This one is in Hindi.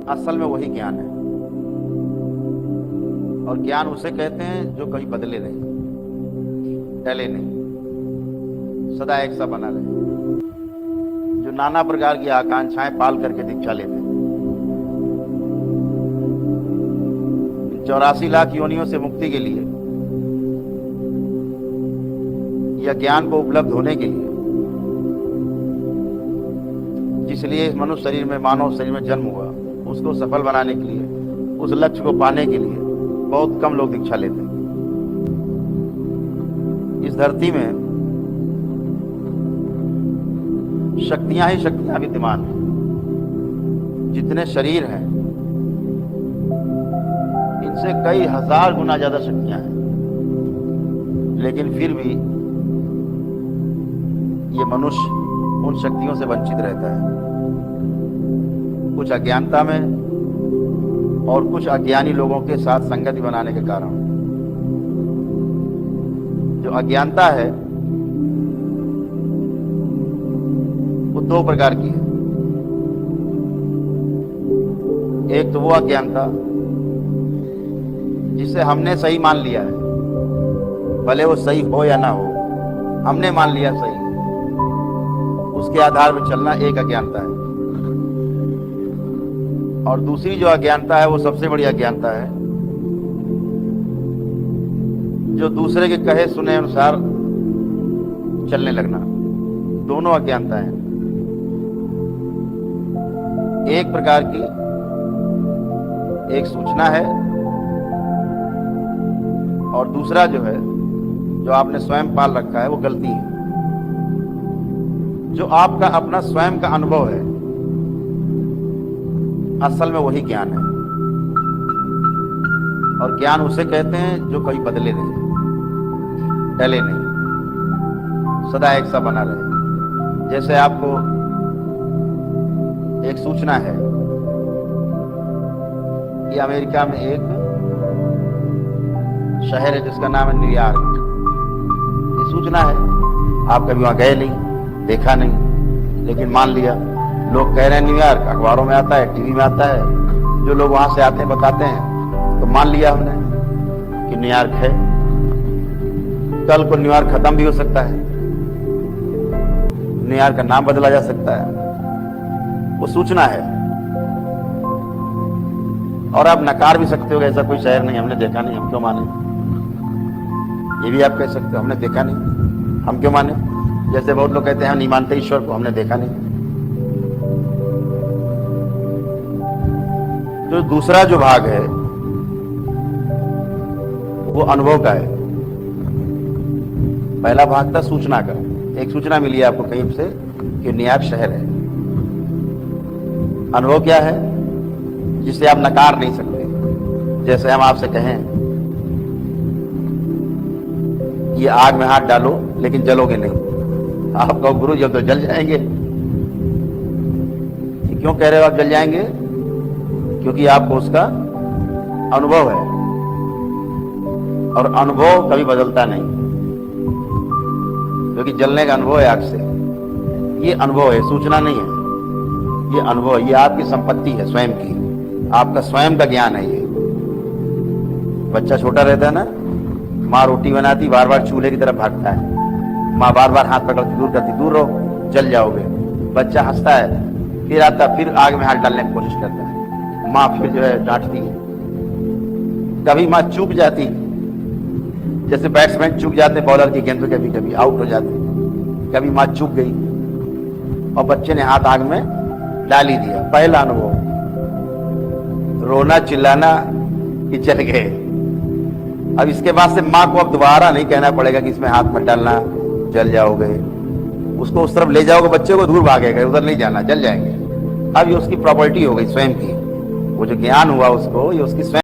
असल में वही ज्ञान है। और ज्ञान उसे कहते हैं जो कभी बदले नहीं, टले नहीं, सदा एक सा बना रहे, जो नाना प्रकार की आकांक्षाएं पाल करके दीक्षा लेते हैं। 84 लाख योनियों से मुक्ति के लिए या ज्ञान को उपलब्ध होने के लिए, जिसलिए मनुष्य शरीर में, मानव शरीर में जन्म हुआ, उसको सफल बनाने के लिए, उस लक्ष्य को पाने के लिए बहुत कम लोग दीक्षा लेते हैं। इस धरती में शक्तियां ही शक्तियां विद्यमान हैं। जितने शरीर हैं, इनसे कई हजार गुना ज्यादा शक्तियां हैं, लेकिन फिर भी ये मनुष्य उन शक्तियों से वंचित रहता है, कुछ अज्ञानता में और कुछ अज्ञानी लोगों के साथ संगति बनाने के कारण। जो अज्ञानता है वो दो प्रकार की है। एक तो वो अज्ञानता जिसे हमने सही मान लिया है, भले वो सही हो या ना हो, हमने मान लिया सही, उसके आधार पर चलना एक अज्ञानता है। और दूसरी जो अज्ञानता है वो सबसे बड़ी अज्ञानता है, जो दूसरे के कहे सुने अनुसार चलने लगना। दोनों अज्ञानता है। एक प्रकार की एक सूचना है, और दूसरा जो है, जो आपने स्वयं पाल रखा है, वो गलती है। जो आपका अपना स्वयं का अनुभव है, असल में वही ज्ञान है। और ज्ञान उसे कहते हैं जो कभी बदले नहीं, टले नहीं, सदा एक सा बना रहे। जैसे आपको एक सूचना है कि अमेरिका में एक शहर है जिसका नाम है न्यूयॉर्क। ये सूचना है, आप कभी वहां गए नहीं, देखा नहीं, लेकिन मान लिया। लोग कह रहे हैं न्यूयॉर्क, अखबारों में आता है, टीवी में आता है, जो लोग वहां से आते हैं बताते हैं, तो मान लिया हमने कि न्यूयॉर्क है। कल को न्यूयॉर्क खत्म भी हो सकता है, न्यूयॉर्क का नाम बदला जा सकता है। वो सूचना है। और आप नकार भी सकते हो, ऐसा कोई शहर नहीं, हमने देखा नहीं, हम क्यों माने। ये भी आप कह सकते हो, हमने देखा नहीं, हम क्यों माने। जैसे बहुत लोग कहते हैं हम नहीं मानते ईश्वर को, हमने देखा नहीं। तो दूसरा जो भाग है वो अनुभव का है। पहला भाग था सूचना का। एक सूचना मिली आपको कहीं से कि न्यूयॉर्क शहर है। अनुभव क्या है, जिसे आप नकार नहीं सकते। जैसे हम आपसे कहें ये आग में हाथ डालो लेकिन जलोगे नहीं, आप कहो गुरु जब तो जल जाएंगे। क्यों कह रहे हो आप जल जाएंगे? क्योंकि आपको उसका अनुभव है, और अनुभव कभी बदलता नहीं, क्योंकि जलने का अनुभव है आग से। ये अनुभव है, सूचना नहीं है। ये अनुभव है, ये आपकी संपत्ति है स्वयं की, आपका स्वयं का ज्ञान है। ये बच्चा छोटा रहता है ना, माँ रोटी बनाती, बार बार चूल्हे की तरफ भागता है, माँ बार बार हाथ पकड़ती दूर करती, दूर रहो जल जाओगे। बच्चा हंसता है, फिर आता, फिर आग में हाथ डालने की कोशिश करता है, माँ फिर जो है डांटती है। कभी माँ चूक जाती, जैसे बैट्समैन चूक जाते बॉलर की गेंद पे, कभी कभी आउट हो जाते, कभी माँ चूक गई और बच्चे ने हाथ आग में डाल ही दिया। पहला अनुभव, रोना चिल्लाना कि जल गए। अब इसके बाद से माँ को अब दोबारा नहीं कहना पड़ेगा कि इसमें हाथ मत डालना, जल जाओगे। उसको उस तरफ ले जाओगे, बच्चे को दूर भागेगा, उधर नहीं जाना, जल जाएंगे। अब ये उसकी प्रॉपर्टी हो गई स्वयं की। वो जो ज्ञान हुआ उसको, ये उसकी स्वयं